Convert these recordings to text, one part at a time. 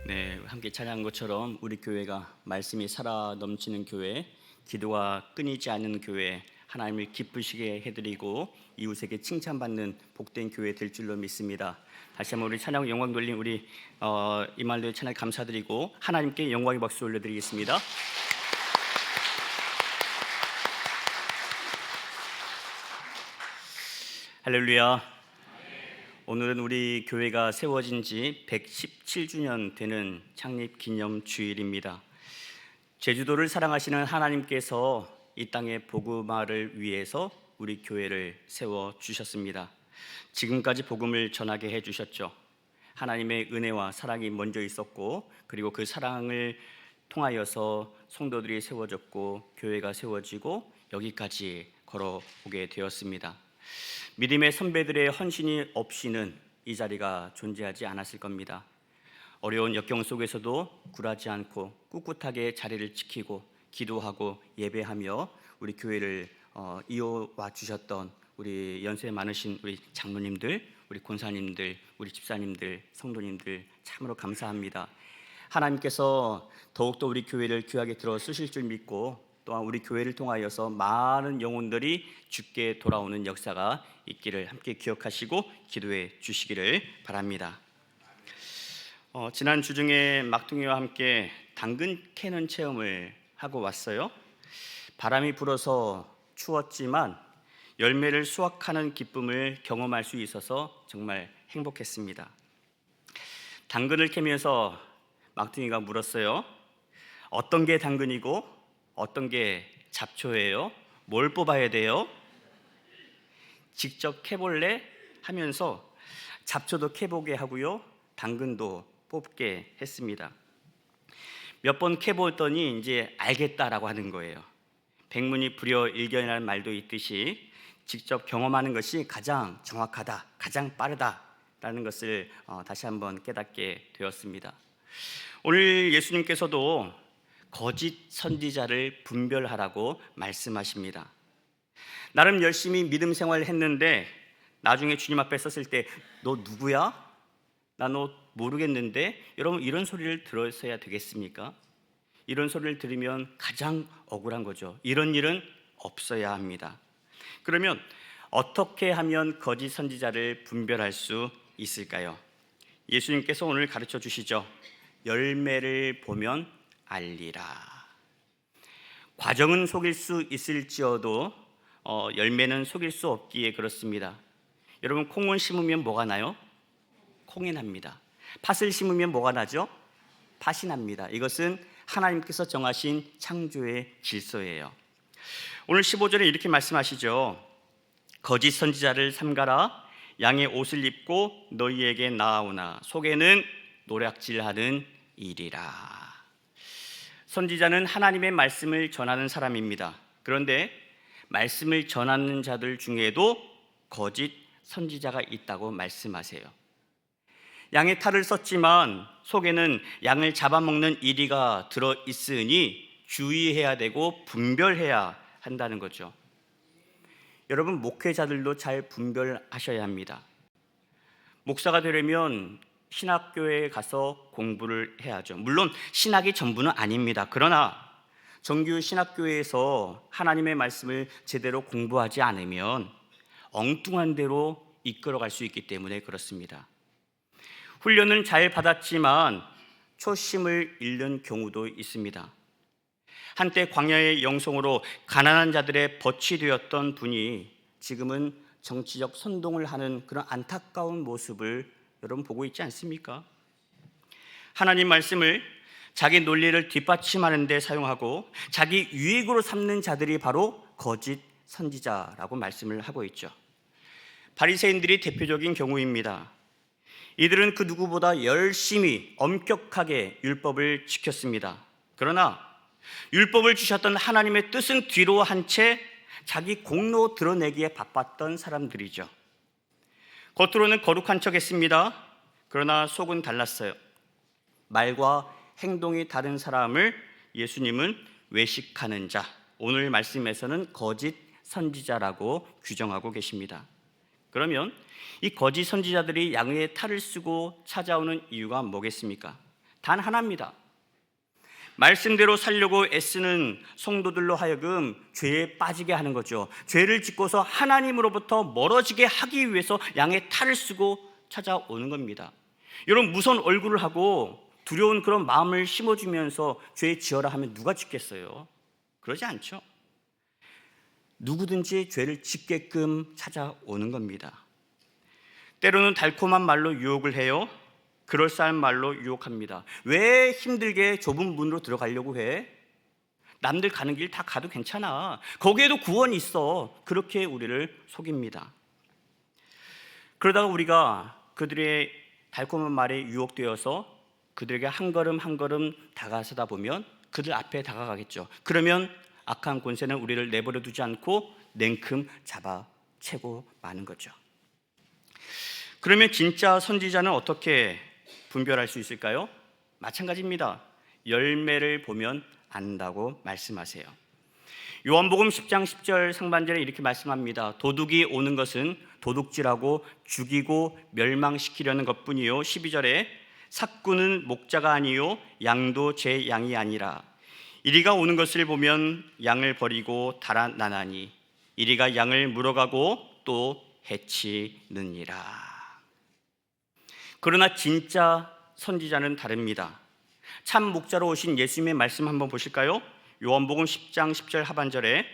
네, 함께 찬양한 것처럼 우리 교회가 말씀이 살아 넘치는 교회, 기도가 끊이지 않는 교회, 하나님을 기쁘시게 해드리고 이웃에게 칭찬받는 복된 교회 될 줄로 믿습니다. 다시 한번 우리 찬양 영광 돌린 우리 이말로 찬양 감사드리고 하나님께 영광의 박수 올려드리겠습니다. 할렐루야. 오늘은 우리 교회가 세워진 지 117주년 되는 창립 기념 주일입니다. 제주도를 사랑하시는 하나님께서 이 땅의 복음화를 위해서 우리 교회를 세워 주셨습니다. 지금까지 복음을 전하게 해 주셨죠. 하나님의 은혜와 사랑이 먼저 있었고, 그리고 그 사랑을 통하여서 성도들이 세워졌고 교회가 세워지고 여기까지 걸어오게 되었습니다. 믿음의 선배들의 헌신이 없이는 이 자리가 존재하지 않았을 겁니다. 어려운 역경 속에서도 굴하지 않고 꿋꿋하게 자리를 지키고 기도하고 예배하며 우리 교회를 이어와 주셨던 우리 연세 많으신 우리 장로님들, 우리 권사님들, 우리 집사님들, 성도님들 참으로 감사합니다. 하나님께서 더욱더 우리 교회를 귀하게 들어 쓰실 줄 믿고 또한 우리 교회를 통하여서 많은 영혼들이 주께 돌아오는 역사가 있기를 함께 기억하시고 기도해 주시기를 바랍니다. 지난 주중에 막둥이와 함께 당근 캐는 체험을 하고 왔어요. 바람이 불어서 추웠지만 열매를 수확하는 기쁨을 경험할 수 있어서 정말 행복했습니다. 당근을 캐면서 막둥이가 물었어요. 어떤 게 당근이고 어떤 게 잡초예요? 뭘 뽑아야 돼요? 직접 캐볼래? 하면서 잡초도 캐보게 하고요, 당근도 뽑게 했습니다. 몇 번 캐보더니 이제 알겠다라고 하는 거예요. 백문이 불여일견이라는 말도 있듯이 직접 경험하는 것이 가장 정확하다, 가장 빠르다라는 것을 다시 한번 깨닫게 되었습니다. 오늘 예수님께서도 거짓 선지자를 분별하라고 말씀하십니다. 나름 열심히 믿음 생활을 했는데 나중에 주님 앞에 섰을 때 너 누구야? 나 너 모르겠는데. 여러분, 이런 소리를 들었어야 되겠습니까? 이런 소리를 들으면 가장 억울한 거죠. 이런 일은 없어야 합니다. 그러면 어떻게 하면 거짓 선지자를 분별할 수 있을까요? 예수님께서 오늘 가르쳐 주시죠. 열매를 보면 알리라. 과정은 속일 수 있을지어도 열매는 속일 수 없기에 그렇습니다. 여러분, 콩을 심으면 뭐가 나요? 콩이 납니다. 팥을 심으면 뭐가 나죠? 팥이 납니다. 이것은 하나님께서 정하신 창조의 질서예요. 오늘 15절에 이렇게 말씀하시죠. 거짓 선지자를 삼가라. 양의 옷을 입고 너희에게 나아오나 속에는 노략질하는 일이라. 선지자는 하나님의 말씀을 전하는 사람입니다. 그런데 말씀을 전하는 자들 중에도 거짓 선지자가 있다고 말씀하세요. 양의 탈을 썼지만 속에는 양을 잡아먹는 이리가 들어있으니 주의해야 되고 분별해야 한다는 거죠. 여러분, 목회자들도 잘 분별하셔야 합니다. 목사가 되려면 신학교에 가서 공부를 해야죠. 물론 신학이 전부는 아닙니다. 그러나 정규 신학교에서 하나님의 말씀을 제대로 공부하지 않으면 엉뚱한 대로 이끌어갈 수 있기 때문에 그렇습니다. 훈련은 잘 받았지만 초심을 잃는 경우도 있습니다. 한때 광야의 영성으로 가난한 자들의 벗이 되었던 분이 지금은 정치적 선동을 하는 그런 안타까운 모습을 여러분 보고 있지 않습니까? 하나님 말씀을 자기 논리를 뒷받침하는 데 사용하고 자기 유익으로 삼는 자들이 바로 거짓 선지자라고 말씀을 하고 있죠. 바리새인들이 대표적인 경우입니다. 이들은 그 누구보다 열심히 엄격하게 율법을 지켰습니다. 그러나 율법을 주셨던 하나님의 뜻은 뒤로 한 채 자기 공로 드러내기에 바빴던 사람들이죠. 겉으로는 거룩한 척했습니다. 그러나 속은 달랐어요. 말과 행동이 다른 사람을 예수님은 외식하는 자, 오늘 말씀에서는 거짓 선지자라고 규정하고 계십니다. 그러면 이 거짓 선지자들이 양의 탈을 쓰고 찾아오는 이유가 뭐겠습니까? 단 하나입니다. 말씀대로 살려고 애쓰는 성도들로 하여금 죄에 빠지게 하는 거죠. 죄를 짓고서 하나님으로부터 멀어지게 하기 위해서 양의 탈을 쓰고 찾아오는 겁니다. 여러분, 무서운 얼굴을 하고 두려운 그런 마음을 심어주면서 죄 지어라 하면 누가 짓겠어요? 그러지 않죠. 누구든지 죄를 짓게끔 찾아오는 겁니다. 때로는 달콤한 말로 유혹을 해요. 그럴싸한 말로 유혹합니다. 왜 힘들게 좁은 문으로 들어가려고 해? 남들 가는 길 다 가도 괜찮아. 거기에도 구원이 있어. 그렇게 우리를 속입니다. 그러다가 우리가 그들의 달콤한 말에 유혹되어서 그들에게 한 걸음 한 걸음 다가서다 보면 그들 앞에 다가가겠죠. 그러면 악한 권세는 우리를 내버려 두지 않고 냉큼 잡아채고 마는 거죠. 그러면 진짜 선지자는 어떻게 분별할 수 있을까요? 마찬가지입니다. 열매를 보면 안다고 말씀하세요. 요한복음 10장 10절 상반절에 이렇게 말씀합니다. 도둑이 오는 것은 도둑질하고 죽이고 멸망시키려는 것뿐이요. 12절에 삭구는 목자가 아니요 양도 제 양이 아니라 이리가 오는 것을 보면 양을 버리고 달아나나니 이리가 양을 물어가고 또 해치느니라. 그러나 진짜 선지자는 다릅니다. 참 목자로 오신 예수님의 말씀 한번 보실까요? 요한복음 10장 10절 하반절에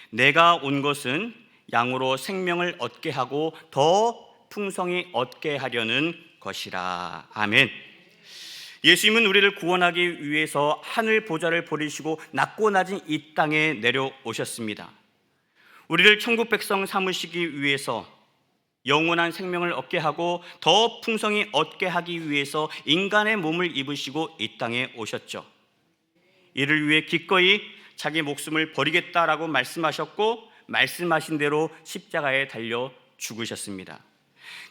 내가 온 것은 양으로 생명을 얻게 하고 더 풍성히 얻게 하려는 것이라. 아멘. 예수님은 우리를 구원하기 위해서 하늘 보좌를 버리시고 낮고 낮은 이 땅에 내려오셨습니다. 우리를 천국 백성 삼으시기 위해서 영원한 생명을 얻게 하고 더 풍성히 얻게 하기 위해서 인간의 몸을 입으시고 이 땅에 오셨죠. 이를 위해 기꺼이 자기 목숨을 버리겠다라고 말씀하셨고 말씀하신 대로 십자가에 달려 죽으셨습니다.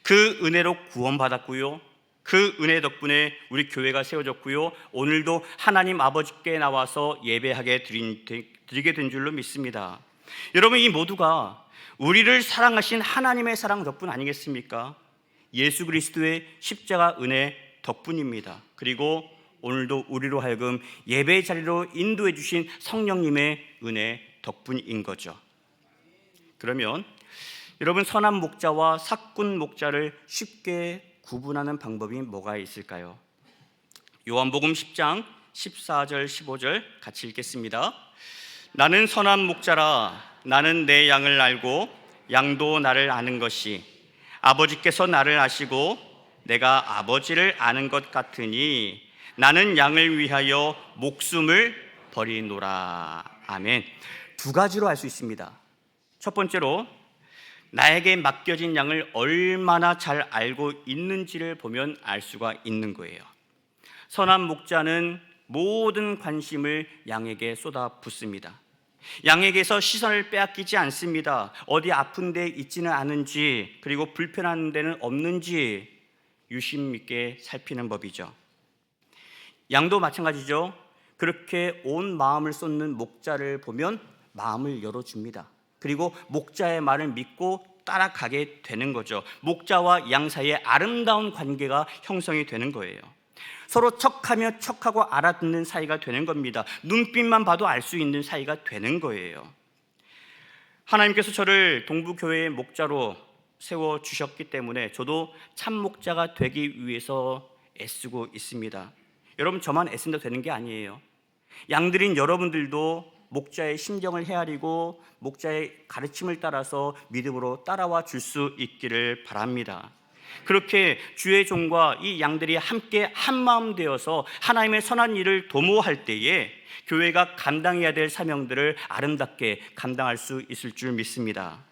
그 은혜로 구원받았고요. 그 은혜 덕분에 우리 교회가 세워졌고요. 오늘도 하나님 아버지께 나와서 예배하게 드리게 된 줄로 믿습니다. 여러분, 이 모두가 우리를 사랑하신 하나님의 사랑 덕분 아니겠습니까? 예수 그리스도의 십자가 은혜 덕분입니다. 그리고 오늘도 우리로 하여금 예배 자리로 인도해 주신 성령님의 은혜 덕분인 거죠. 그러면 여러분, 선한 목자와 삭군 목자를 쉽게 구분하는 방법이 뭐가 있을까요? 요한복음 10장 14절 15절 같이 읽겠습니다. 나는 선한 목자라. 나는 내 양을 알고 양도 나를 아는 것이 아버지께서 나를 아시고 내가 아버지를 아는 것 같으니 나는 양을 위하여 목숨을 버리노라. 아멘. 두 가지로 알 수 있습니다. 첫 번째로 나에게 맡겨진 양을 얼마나 잘 알고 있는지를 보면 알 수가 있는 거예요. 선한 목자는 모든 관심을 양에게 쏟아붓습니다. 양에게서 시선을 빼앗기지 않습니다. 어디 아픈 데 있지는 않은지, 그리고 불편한 데는 없는지 유심 있게 살피는 법이죠. 양도 마찬가지죠. 그렇게 온 마음을 쏟는 목자를 보면 마음을 열어줍니다. 그리고 목자의 말을 믿고 따라가게 되는 거죠. 목자와 양 사이에 아름다운 관계가 형성이 되는 거예요. 서로 척하며 척하고 알아듣는 사이가 되는 겁니다. 눈빛만 봐도 알 수 있는 사이가 되는 거예요. 하나님께서 저를 동부교회의 목자로 세워주셨기 때문에 저도 참 목자가 되기 위해서 애쓰고 있습니다. 여러분, 저만 애쓴다 되는 게 아니에요. 양들인 여러분들도 목자의 심정을 헤아리고 목자의 가르침을 따라서 믿음으로 따라와 줄 수 있기를 바랍니다. 그렇게 주의 종과 이 양들이 함께 한마음 되어서 하나님의 선한 일을 도모할 때에 교회가 감당해야 될 사명들을 아름답게 감당할 수 있을 줄 믿습니다.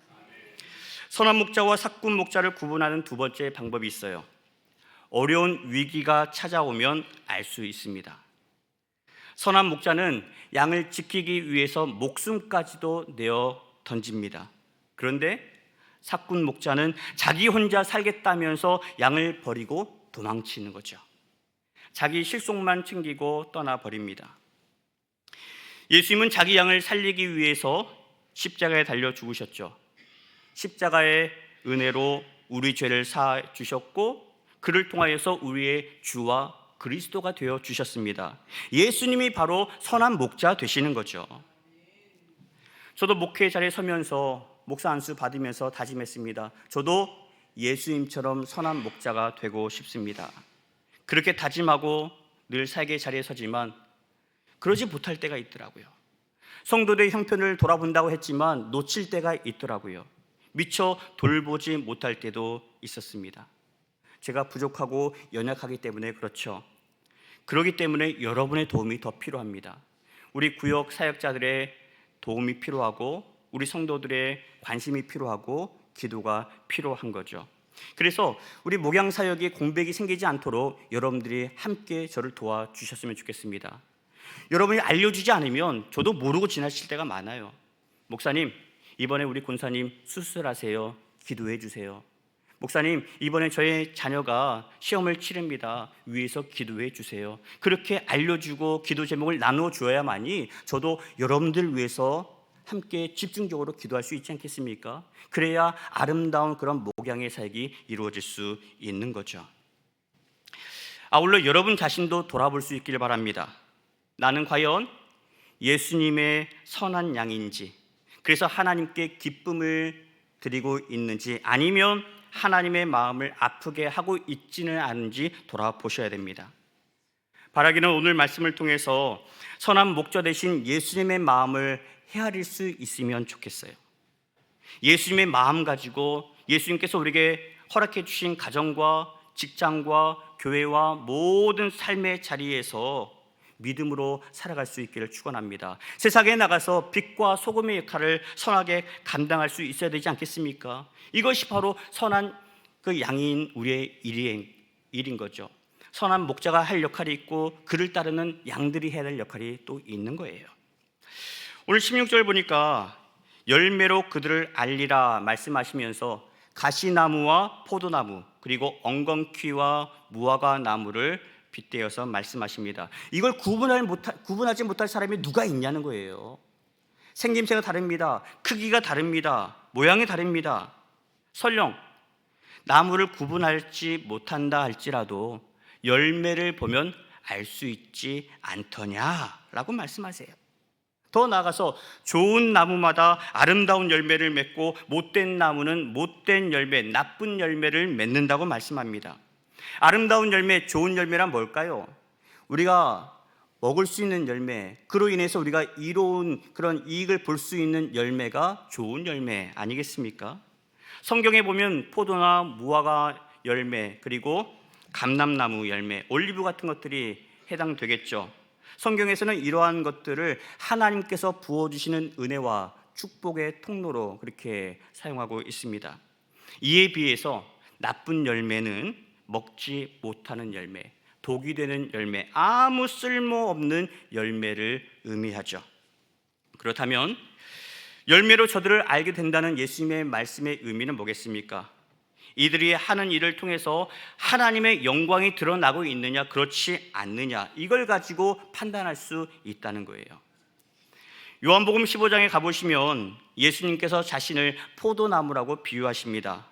선한 목자와 삭군 목자를 구분하는 두 번째 방법이 있어요. 어려운 위기가 찾아오면 알 수 있습니다. 선한 목자는 양을 지키기 위해서 목숨까지도 내어 던집니다. 그런데 삭군 목자는 자기 혼자 살겠다면서 양을 버리고 도망치는 거죠. 자기 실속만 챙기고 떠나버립니다. 예수님은 자기 양을 살리기 위해서 십자가에 달려 죽으셨죠. 십자가의 은혜로 우리 죄를 사해 주셨고 그를 통하여서 우리의 주와 그리스도가 되어 주셨습니다. 예수님이 바로 선한 목자 되시는 거죠. 저도 목회 자리에 서면서 목사 안수 받으면서 다짐했습니다. 저도 예수님처럼 선한 목자가 되고 싶습니다. 그렇게 다짐하고 늘 사역의 자리에 서지만 그러지 못할 때가 있더라고요. 성도들의 형편을 돌아본다고 했지만 놓칠 때가 있더라고요. 미처 돌보지 못할 때도 있었습니다. 제가 부족하고 연약하기 때문에 그렇죠. 그렇기 때문에 여러분의 도움이 더 필요합니다. 우리 구역 사역자들의 도움이 필요하고 우리 성도들의 관심이 필요하고 기도가 필요한 거죠. 그래서 우리 목양 사역에 공백이 생기지 않도록 여러분들이 함께 저를 도와주셨으면 좋겠습니다. 여러분이 알려주지 않으면 저도 모르고 지나칠 때가 많아요. 목사님, 이번에 우리 권사님 수술하세요. 기도해 주세요. 목사님, 이번에 저의 자녀가 시험을 치릅니다. 위해서 기도해 주세요. 그렇게 알려주고 기도 제목을 나누어 주어야만이 저도 여러분들 위해서 함께 집중적으로 기도할 수 있지 않겠습니까? 그래야 아름다운 그런 목양의 사역이 이루어질 수 있는 거죠. 아울러 여러분 자신도 돌아볼 수 있기를 바랍니다. 나는 과연 예수님의 선한 양인지, 그래서 하나님께 기쁨을 드리고 있는지, 아니면 하나님의 마음을 아프게 하고 있지는 않은지 돌아보셔야 됩니다. 바라기는 오늘 말씀을 통해서 선한 목자 되신 예수님의 마음을 헤아릴 수 있으면 좋겠어요. 예수님의 마음 가지고 예수님께서 우리에게 허락해 주신 가정과 직장과 교회와 모든 삶의 자리에서 믿음으로 살아갈 수 있기를 축원합니다. 세상에 나가서 빛과 소금의 역할을 선하게 감당할 수 있어야 되지 않겠습니까? 이것이 바로 선한 그 양인 우리의 일인 거죠. 선한 목자가 할 역할이 있고 그를 따르는 양들이 해야 될 역할이 또 있는 거예요. 오늘 16절 보니까 열매로 그들을 알리라 말씀하시면서 가시나무와 포도나무 그리고 엉겅퀴와 무화과 나무를 빗대어서 말씀하십니다. 이걸 구분하지 못할 사람이 누가 있냐는 거예요. 생김새가 다릅니다. 크기가 다릅니다. 모양이 다릅니다. 설령 나무를 구분하지 못한다 할지라도 열매를 보면 알 수 있지 않더냐라고 말씀하세요. 더 나아가서 좋은 나무마다 아름다운 열매를 맺고 못된 나무는 못된 열매, 나쁜 열매를 맺는다고 말씀합니다. 아름다운 열매, 좋은 열매란 뭘까요? 우리가 먹을 수 있는 열매, 그로 인해서 우리가 이로운 그런 이익을 볼 수 있는 열매가 좋은 열매 아니겠습니까? 성경에 보면 포도나 무화과 열매, 그리고 감람나무 열매, 올리브 같은 것들이 해당되겠죠. 성경에서는 이러한 것들을 하나님께서 부어주시는 은혜와 축복의 통로로 그렇게 사용하고 있습니다. 이에 비해서 나쁜 열매는 먹지 못하는 열매, 독이 되는 열매, 아무 쓸모없는 열매를 의미하죠. 그렇다면 열매로 저들을 알게 된다는 예수님의 말씀의 의미는 뭐겠습니까? 이들이 하는 일을 통해서 하나님의 영광이 드러나고 있느냐 그렇지 않느냐, 이걸 가지고 판단할 수 있다는 거예요. 요한복음 15장에 가보시면 예수님께서 자신을 포도나무라고 비유하십니다.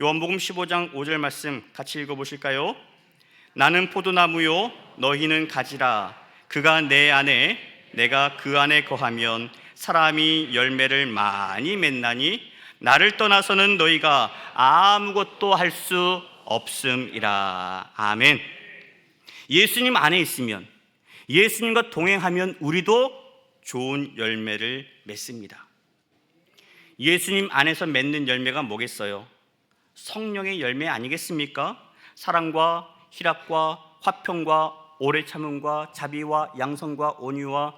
요한복음 15장 5절 말씀 같이 읽어보실까요? 나는 포도나무요 너희는 가지라. 그가 내 안에 내가 그 안에 거하면 사람이 열매를 많이 맺나니 나를 떠나서는 너희가 아무것도 할 수 없음이라. 아멘. 예수님 안에 있으면, 예수님과 동행하면 우리도 좋은 열매를 맺습니다. 예수님 안에서 맺는 열매가 뭐겠어요? 성령의 열매 아니겠습니까? 사랑과 희락과 화평과 오래 참음과 자비와 양선과 온유와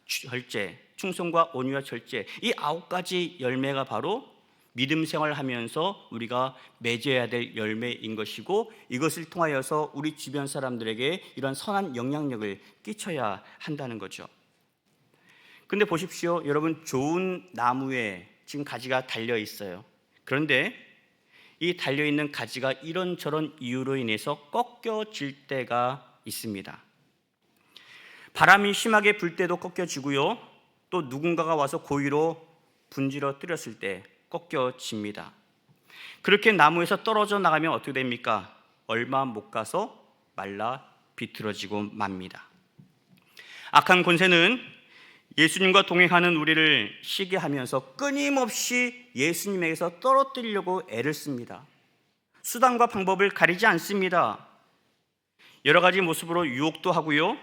절제, 충성과 온유와 절제, 이 9가지 열매가 바로 믿음 생활하면서 우리가 맺어야 될 열매인 것이고, 이것을 통하여서 우리 주변 사람들에게 이런 선한 영향력을 끼쳐야 한다는 거죠. 근데 보십시오, 여러분, 좋은 나무에 지금 가지가 달려 있어요. 그런데 이 달려있는 가지가 이런저런 이유로 인해서 꺾여질 때가 있습니다. 바람이 심하게 불 때도 꺾여지고요, 또 누군가가 와서 고의로 분질러 뜨렸을 때 꺾여집니다. 그렇게 나무에서 떨어져 나가면 어떻게 됩니까? 얼마 못 가서 말라 비틀어지고 맙니다. 악한 권세는 예수님과 동행하는 우리를 시기하면서 끊임없이 예수님에게서 떨어뜨리려고 애를 씁니다. 수단과 방법을 가리지 않습니다. 여러 가지 모습으로 유혹도 하고요,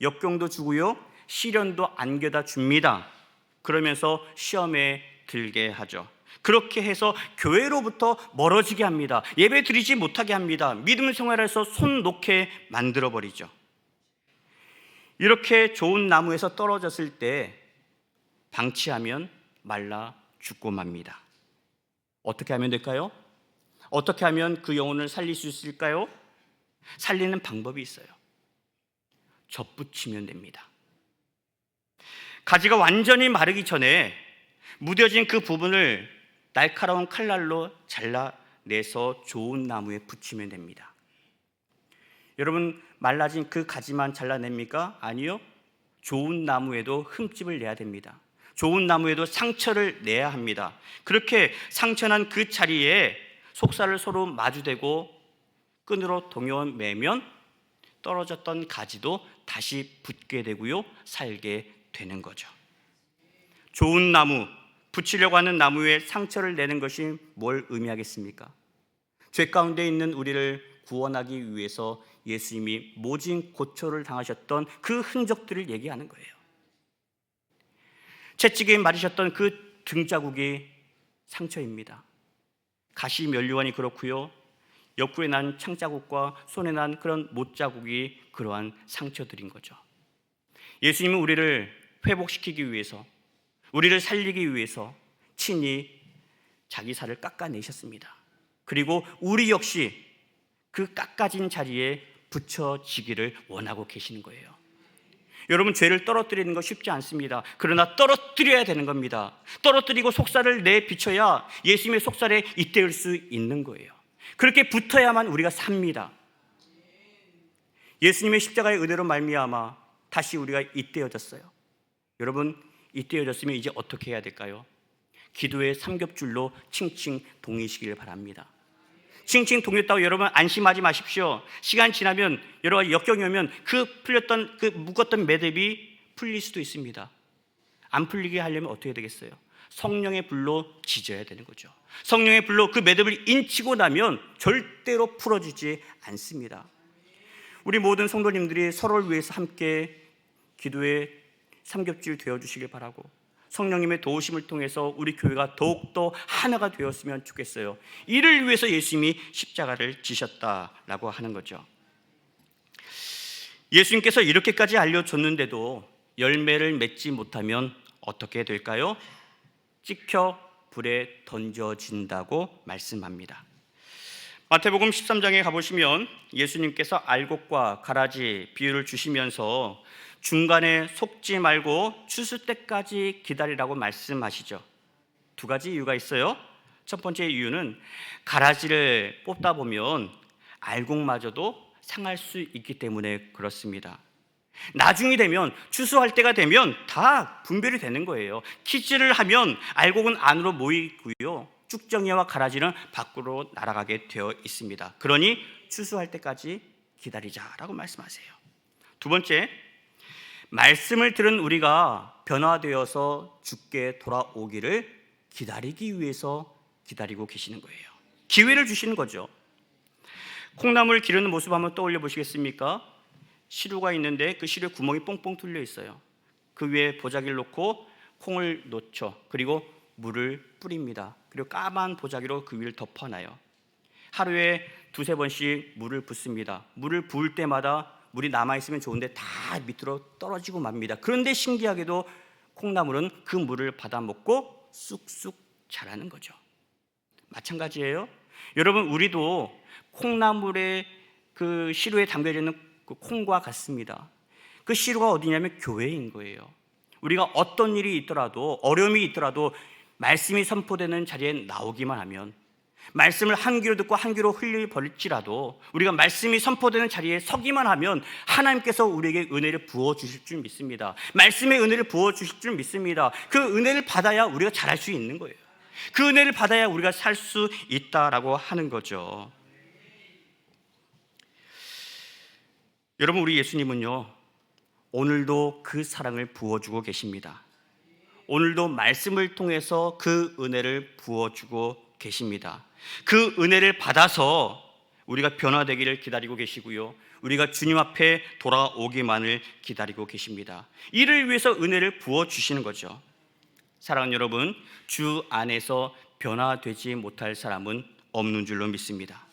역경도 주고요, 시련도 안겨다 줍니다. 그러면서 시험에 들게 하죠. 그렇게 해서 교회로부터 멀어지게 합니다. 예배 드리지 못하게 합니다. 믿음 생활에서 손 놓게 만들어버리죠. 이렇게 좋은 나무에서 떨어졌을 때 방치하면 말라 죽고 맙니다. 어떻게 하면 될까요? 어떻게 하면 그 영혼을 살릴 수 있을까요? 살리는 방법이 있어요. 접붙이면 됩니다. 가지가 완전히 마르기 전에 무뎌진 그 부분을 날카로운 칼날로 잘라내서 좋은 나무에 붙이면 됩니다. 여러분, 말라진 그 가지만 잘라냅니까? 아니요. 좋은 나무에도 흠집을 내야 됩니다. 좋은 나무에도 상처를 내야 합니다. 그렇게 상처난 그 자리에 속살을 서로 마주대고 끈으로 동여매면 떨어졌던 가지도 다시 붙게 되고요, 살게 되는 거죠. 좋은 나무, 붙이려고 하는 나무에 상처를 내는 것이 뭘 의미하겠습니까? 죄 가운데 있는 우리를 구원하기 위해서 예수님이 모진 고초를 당하셨던 그 흔적들을 얘기하는 거예요. 채찍에 맞으셨던 그 등자국이 상처입니다. 가시 면류관이 그렇고요, 옆구리에 난 창자국과 손에 난 그런 못자국이 그러한 상처들인 거죠. 예수님은 우리를 회복시키기 위해서, 우리를 살리기 위해서 친히 자기 살을 깎아내셨습니다. 그리고 우리 역시 그 깎아진 자리에 붙여지기를 원하고 계시는 거예요. 여러분, 죄를 떨어뜨리는 거 쉽지 않습니다. 그러나 떨어뜨려야 되는 겁니다. 떨어뜨리고 속살을 내비쳐야 예수님의 속살에 잇대을 수 있는 거예요. 그렇게 붙어야만 우리가 삽니다. 예수님의 십자가의 은혜로 말미암아 다시 우리가 잇대어졌어요. 여러분, 잇대어졌으면 이제 어떻게 해야 될까요? 기도의 삼겹줄로 칭칭 동이시길 바랍니다. 칭칭 동였다고 여러분 안심하지 마십시오. 시간 지나면 여러 가지 역경이 오면 그 풀렸던 그 묶었던 매듭이 풀릴 수도 있습니다. 안 풀리게 하려면 어떻게 되겠어요? 성령의 불로 지져야 되는 거죠. 성령의 불로 그 매듭을 인치고 나면 절대로 풀어지지 않습니다. 우리 모든 성도님들이 서로를 위해서 함께 기도의 삼겹줄 되어주시길 바라고, 성령님의 도우심을 통해서 우리 교회가 더욱더 하나가 되었으면 좋겠어요. 이를 위해서 예수님이 십자가를 지셨다라고 하는 거죠. 예수님께서 이렇게까지 알려줬는데도 열매를 맺지 못하면 어떻게 될까요? 찍혀 불에 던져진다고 말씀합니다. 마태복음 13장에 가보시면 예수님께서 알곡과 가라지 비유를 주시면서 중간에 속지 말고 추수 때까지 기다리라고 말씀하시죠. 두 가지 이유가 있어요. 첫 번째 이유는 가라지를 뽑다 보면 알곡마저도 상할 수 있기 때문에 그렇습니다. 나중이 되면, 추수할 때가 되면 다 분별이 되는 거예요. 키질을 하면 알곡은 안으로 모이고요, 쭉정이와 가라지는 밖으로 날아가게 되어 있습니다. 그러니 추수할 때까지 기다리자라고 말씀하세요. 두 번째, 말씀을 들은 우리가 변화되어서 주께 돌아오기를 기다리기 위해서 기다리고 계시는 거예요. 기회를 주시는 거죠. 콩나물 기르는 모습 한번 떠올려 보시겠습니까? 시루가 있는데 그 시루에 구멍이 뽕뽕 뚫려 있어요. 그 위에 보자기를 놓고 콩을 놓죠. 그리고 물을 뿌립니다. 그리고 까만 보자기로 그 위를 덮어놔요. 하루에 두세 번씩 물을 붓습니다. 물을 부을 때마다 물이 남아있으면 좋은데 다 밑으로 떨어지고 맙니다. 그런데 신기하게도 콩나물은 그 물을 받아먹고 쑥쑥 자라는 거죠. 마찬가지예요. 여러분, 우리도 콩나물의 그 시루에 담겨져 있는 그 콩과 같습니다. 그 시루가 어디냐면 교회인 거예요. 우리가 어떤 일이 있더라도, 어려움이 있더라도 말씀이 선포되는 자리에 나오기만 하면, 말씀을 한 귀로 듣고 한 귀로 흘려버릴지라도 우리가 말씀이 선포되는 자리에 서기만 하면 하나님께서 우리에게 은혜를 부어주실 줄 믿습니다. 말씀의 은혜를 부어주실 줄 믿습니다. 그 은혜를 받아야 우리가 잘할 수 있는 거예요. 그 은혜를 받아야 우리가 살 수 있다라고 하는 거죠. 여러분, 우리 예수님은요, 오늘도 그 사랑을 부어주고 계십니다. 오늘도 말씀을 통해서 그 은혜를 부어주고 계십니다. 그 은혜를 받아서 우리가 변화되기를 기다리고 계시고요, 우리가 주님 앞에 돌아오기만을 기다리고 계십니다. 이를 위해서 은혜를 부어주시는 거죠. 사랑하는 여러분, 주 안에서 변화되지 못할 사람은 없는 줄로 믿습니다.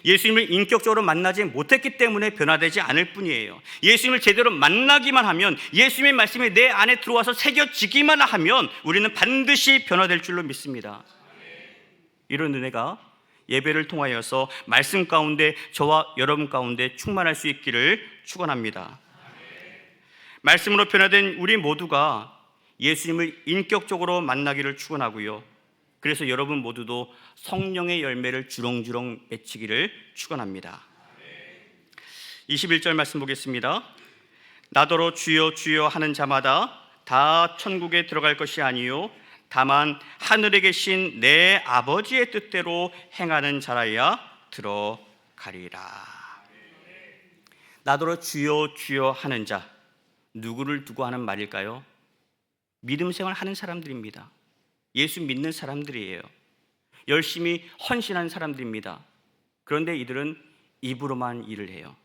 예수님을 인격적으로 만나지 못했기 때문에 변화되지 않을 뿐이에요. 예수님을 제대로 만나기만 하면, 예수님의 말씀이 내 안에 들어와서 새겨지기만 하면 우리는 반드시 변화될 줄로 믿습니다. 이런 은혜가 예배를 통하여서 말씀 가운데 저와 여러분 가운데 충만할 수 있기를 축원합니다. 말씀으로 변화된 우리 모두가 예수님을 인격적으로 만나기를 축원하고요, 그래서 여러분 모두도 성령의 열매를 주렁주렁 맺히기를 축원합니다. 21절 말씀 보겠습니다. 나더러 주여 주여 하는 자마다 다 천국에 들어갈 것이 아니요 다만 하늘에 계신 내 아버지의 뜻대로 행하는 자라야 들어가리라. 나더러 주여 주여 하는 자, 누구를 두고 하는 말일까요? 믿음 생활 하는 사람들입니다. 예수 믿는 사람들이에요. 열심히 헌신한 사람들입니다. 그런데 이들은 입으로만 일을 해요.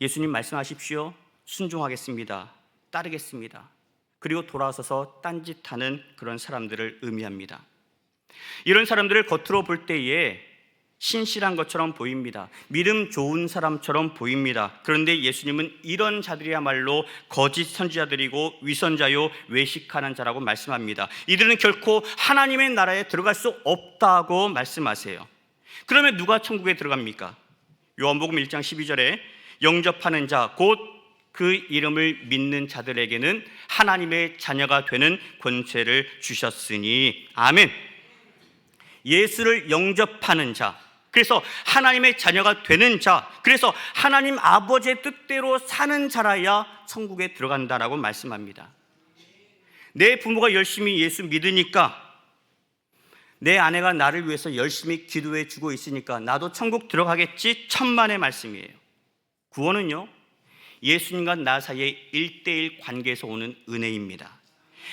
예수님 말씀하십시오, 순종하겠습니다, 따르겠습니다, 그리고 돌아서서 딴짓하는 그런 사람들을 의미합니다. 이런 사람들을 겉으로 볼 때에 신실한 것처럼 보입니다. 믿음 좋은 사람처럼 보입니다. 그런데 예수님은 이런 자들이야말로 거짓 선지자들이고 위선자요 외식하는 자라고 말씀합니다. 이들은 결코 하나님의 나라에 들어갈 수 없다고 말씀하세요. 그러면 누가 천국에 들어갑니까? 요한복음 1장 12절에 영접하는 자, 곧 그 이름을 믿는 자들에게는 하나님의 자녀가 되는 권세를 주셨으니. 아멘. 예수를 영접하는 자, 그래서 하나님의 자녀가 되는 자, 그래서 하나님 아버지의 뜻대로 사는 자라야 천국에 들어간다라고 말씀합니다. 내 부모가 열심히 예수 믿으니까, 내 아내가 나를 위해서 열심히 기도해 주고 있으니까 나도 천국 들어가겠지, 천만의 말씀이에요. 구원은요, 예수님과 나 사이의 1:1 관계에서 오는 은혜입니다.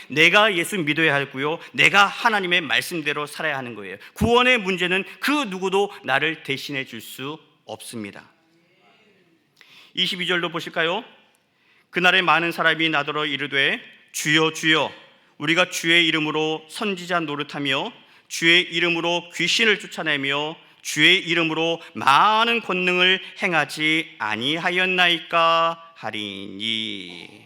내가 예수 믿어야 하고요, 내가 하나님의 말씀대로 살아야 하는 거예요. 구원의 문제는 그 누구도 나를 대신해 줄 수 없습니다. 22절도 보실까요? 그날에 많은 사람이 나더러 이르되 주여 주여 우리가 주의 이름으로 선지자 노릇하며 주의 이름으로 귀신을 쫓아내며 주의 이름으로 많은 권능을 행하지 아니하였나이까 하리니.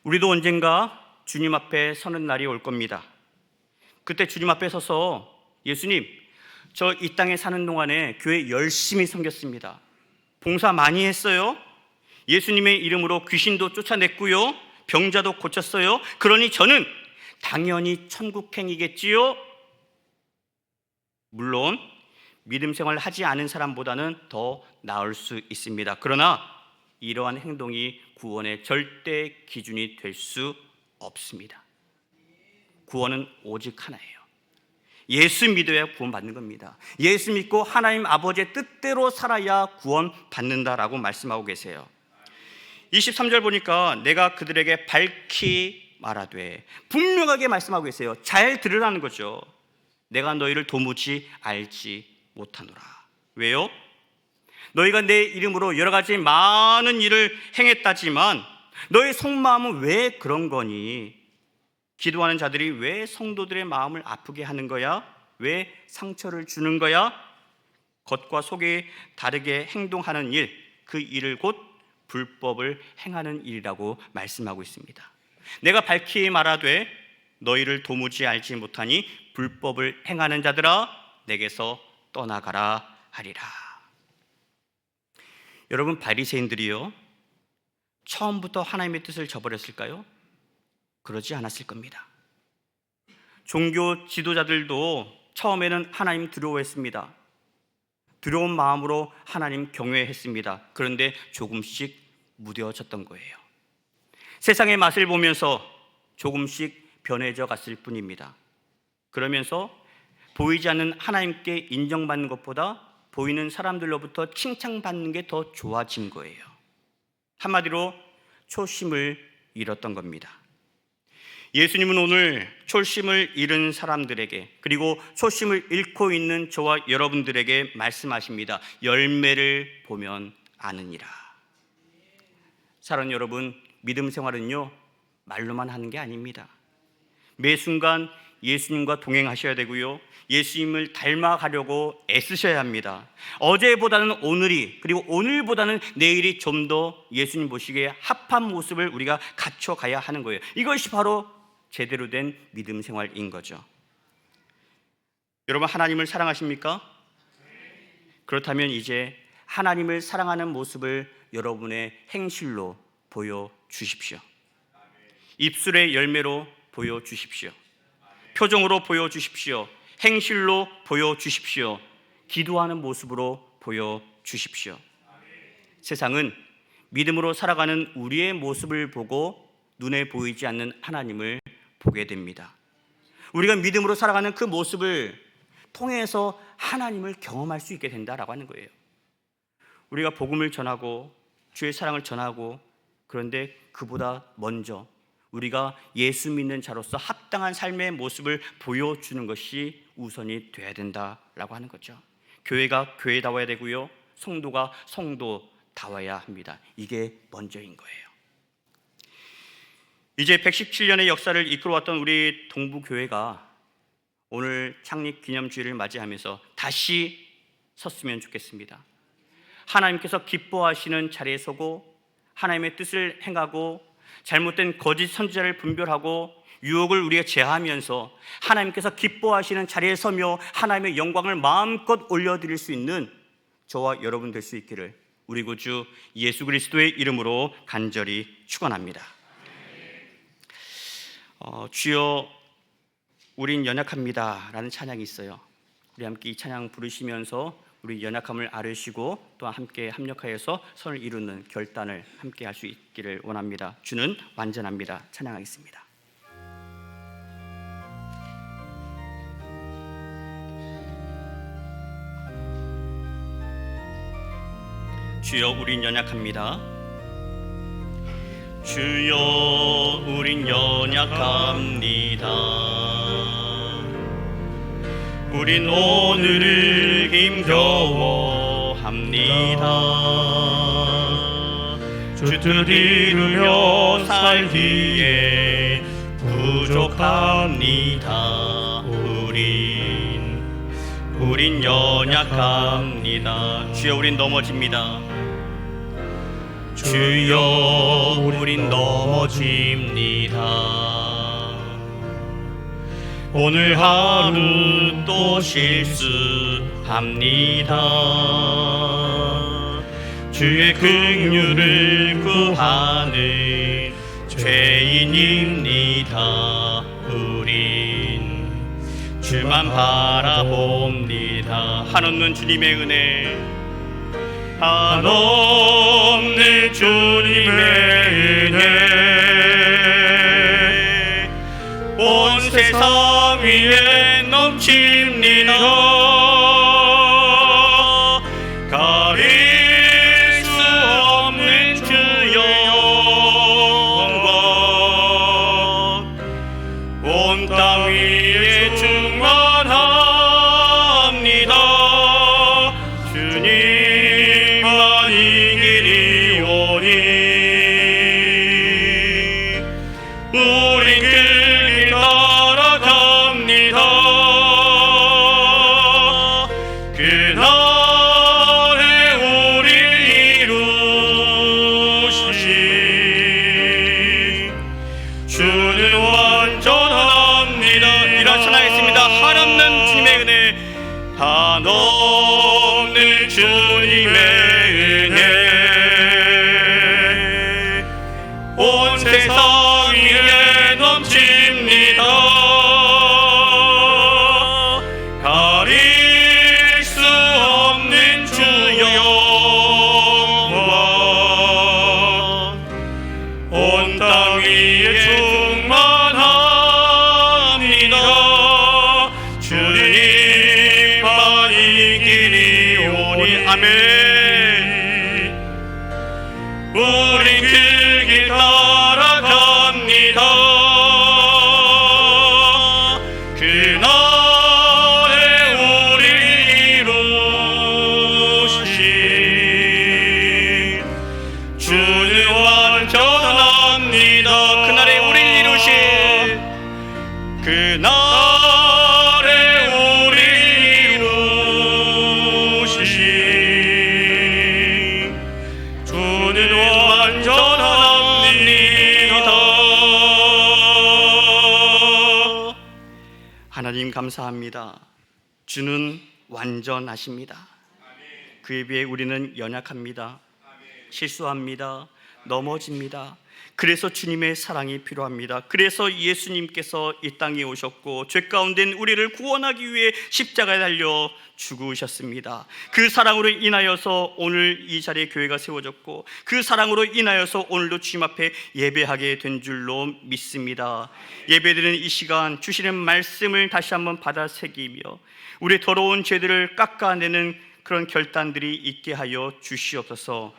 우리도 언젠가 주님 앞에 서는 날이 올 겁니다. 그때 주님 앞에 서서 예수님, 저 이 땅에 사는 동안에 교회 열심히 섬겼습니다. 봉사 많이 했어요. 예수님의 이름으로 귀신도 쫓아냈고요, 병자도 고쳤어요. 그러니 저는 당연히 천국행이겠지요? 물론 믿음 생활을 하지 않은 사람보다는 더 나을 수 있습니다. 그러나 이러한 행동이 구원의 절대 기준이 될 수 없습니다. 구원은 오직 하나예요. 예수 믿어야 구원받는 겁니다. 예수 믿고 하나님 아버지의 뜻대로 살아야 구원받는다라고 말씀하고 계세요. 23절 보니까 내가 그들에게 밝히 말하되, 분명하게 말씀하고 계세요. 잘 들으라는 거죠. 내가 너희를 도무지 알지 못하노라. 왜요? 너희가 내 이름으로 여러 가지 많은 일을 행했다지만 너희 속마음은 왜 그런 거니? 기도하는 자들이 왜 성도들의 마음을 아프게 하는 거야? 왜 상처를 주는 거야? 겉과 속이 다르게 행동하는 일, 그 일을 곧 불법을 행하는 일이라고 말씀하고 있습니다. 내가 밝히 말하되 너희를 도무지 알지 못하니 불법을 행하는 자들아 내게서 떠나가라 하리라. 여러분, 바리새인들이요, 처음부터 하나님의 뜻을 저버렸을까요? 그러지 않았을 겁니다. 종교 지도자들도 처음에는 하나님 두려워했습니다. 두려운 마음으로 하나님 경외했습니다. 그런데 조금씩 무뎌졌던 거예요. 세상의 맛을 보면서 조금씩 변해져 갔을 뿐입니다. 그러면서 보이지 않는 하나님께 인정받는 것보다 보이는 사람들로부터 칭찬받는 게 더 좋아진 거예요. 한마디로 초심을 잃었던 겁니다. 예수님은 오늘 초심을 잃은 사람들에게, 그리고 초심을 잃고 있는 저와 여러분들에게 말씀하십니다. 열매를 보면 아느니라. 사랑하는 여러분, 믿음 생활은요, 말로만 하는 게 아닙니다. 매 순간 예수님과 동행하셔야 되고요, 예수님을 닮아가려고 애쓰셔야 합니다. 어제보다는 오늘이, 그리고 오늘보다는 내일이 좀 더 예수님 보시기에 합한 모습을 우리가 갖춰가야 하는 거예요. 이것이 바로 제대로 된 믿음 생활인 거죠. 여러분, 하나님을 사랑하십니까? 그렇다면 이제 하나님을 사랑하는 모습을 여러분의 행실로 보여주십시오. 입술의 열매로 보여주십시오. 표정으로 보여주십시오. 행실로 보여주십시오. 기도하는 모습으로 보여주십시오. 세상은 믿음으로 살아가는 우리의 모습을 보고 눈에 보이지 않는 하나님을 보게 됩니다. 우리가 믿음으로 살아가는 그 모습을 통해서 하나님을 경험할 수 있게 된다라고 하는 거예요. 우리가 복음을 전하고 주의 사랑을 전하고, 그런데 그보다 먼저 우리가 예수 믿는 자로서 합당한 삶의 모습을 보여주는 것이 우선이 돼야 된다라고 하는 거죠. 교회가 교회다워야 되고요, 성도가 성도다워야 합니다. 이게 먼저인 거예요. 이제 117년의 역사를 이끌어왔던 우리 동부교회가 오늘 창립기념주일을 맞이하면서 다시 섰으면 좋겠습니다. 하나님께서 기뻐하시는 자리에 서고, 하나님의 뜻을 행하고, 잘못된 거짓 선지자를 분별하고, 유혹을 우리가 제하면서 하나님께서 기뻐하시는 자리에 서며 하나님의 영광을 마음껏 올려드릴 수 있는 저와 여러분 될 수 있기를 우리 구주 예수 그리스도의 이름으로 간절히 축원합니다. 주여 우린 연약합니다 라는 찬양이 있어요. 우리 함께 이 찬양 부르시면서 우리 연약함을 아뢰시고 또한 함께 합력하여서 선을 이루는 결단을 함께 할 수 있기를 원합니다. 주는 완전합니다. 찬양하겠습니다. 주여 우린 연약합니다. 주여 우린 연약합니다. 우린 오늘을 힘겨워합니다. 주 뜻 이루며 살기에 부족합니다. 우린 연약합니다. 주여 우린 넘어집니다. 주여 우린 넘어집니다. 오늘 하루 또 실수합니다. 주의 긍휼을 구하는 죄인입니다. 우린 주만 바라봅니다. 한없는 주님의 은혜, 한없는 주님의 은혜, 온 세상 위에 넘칩니다. 가릴 수 없는 주 영광, 온 땅 위에 충만합니다. 주님만 이 길이 오니 우린 길 따라갑니다. 그날에 우리 이루시 주는 완전합니다. 일어나겠습니다. 한없는 주님의 은혜, 한없는 주님의 은혜, 온 세상 위에 넘칩니다. 가릴 수 없는 주 영광, 온 땅 위에 충만합니다. 주님만 이 길이 오니 아멘. 우린 그 길 따라갑니다. 그날에 우리 이루신 주는 완전합니다. 그날에 우리 이루신 그날에 우리 이루신 주는 완전합니다. 하나님 감사합니다. 주는 완전하십니다. 그에 비해 우리는 연약합니다. 실수합니다. 넘어집니다. 그래서 주님의 사랑이 필요합니다. 그래서 예수님께서 이 땅에 오셨고 죄 가운데 있는 우리를 구원하기 위해 십자가에 달려 죽으셨습니다. 그 사랑으로 인하여서 오늘 이 자리에 교회가 세워졌고 그 사랑으로 인하여서 오늘도 주님 앞에 예배하게 된 줄로 믿습니다. 예배드리는 이 시간 주시는 말씀을 다시 한번 받아 새기며 우리의 더러운 죄들을 깎아내는 그런 결단들이 있게 하여 주시옵소서.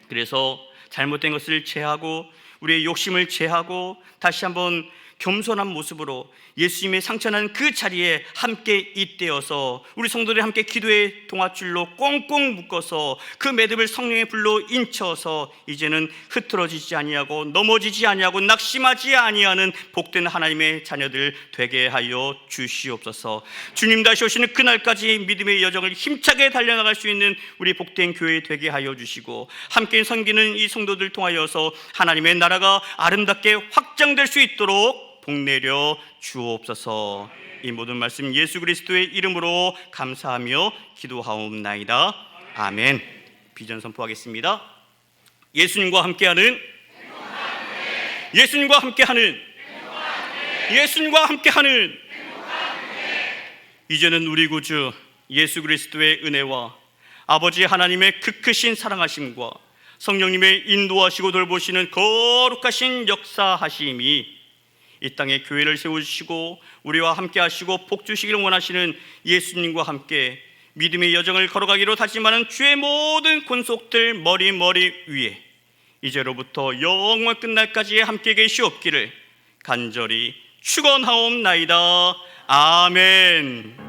그래서 잘못된 것을 제하고 우리의 욕심을 제하고 다시 한번 겸손한 모습으로 예수님의 상처난 그 자리에 함께 잇대어서 우리 성도들이 함께 기도의 동아줄로 꽁꽁 묶어서 그 매듭을 성령의 불로 인쳐서 이제는 흐트러지지 아니하고 넘어지지 아니하고 낙심하지 아니하는 복된 하나님의 자녀들 되게 하여 주시옵소서. 주님 다시 오시는 그날까지 믿음의 여정을 힘차게 달려나갈 수 있는 우리 복된 교회 되게 하여 주시고 함께 섬기는 이 성도들 통하여서 하나님의 나라가 아름답게 확장될 수 있도록 복내려 주옵소서. 이 모든 말씀 예수 그리스도의 이름으로 감사하며 기도하옵나이다. 아멘. 비전 선포하겠습니다. 예수님과 함께하는 예수님과 함께하는 예수님과 함께하는 이제는 우리 구주 예수 그리스도의 은혜와 아버지 하나님의 그 크신 사랑하심과 성령님의 인도하시고 돌보시는 거룩하신 역사하심이 이 땅에 교회를 세우시고 우리와 함께 하시고 복 주시기를 원하시는 예수님과 함께 믿음의 여정을 걸어가기로 다짐하는 주의 모든 권속들 머리 위에 이제로부터 영원 끝날까지 함께 계시옵기를 간절히 축원하옵나이다. 아멘.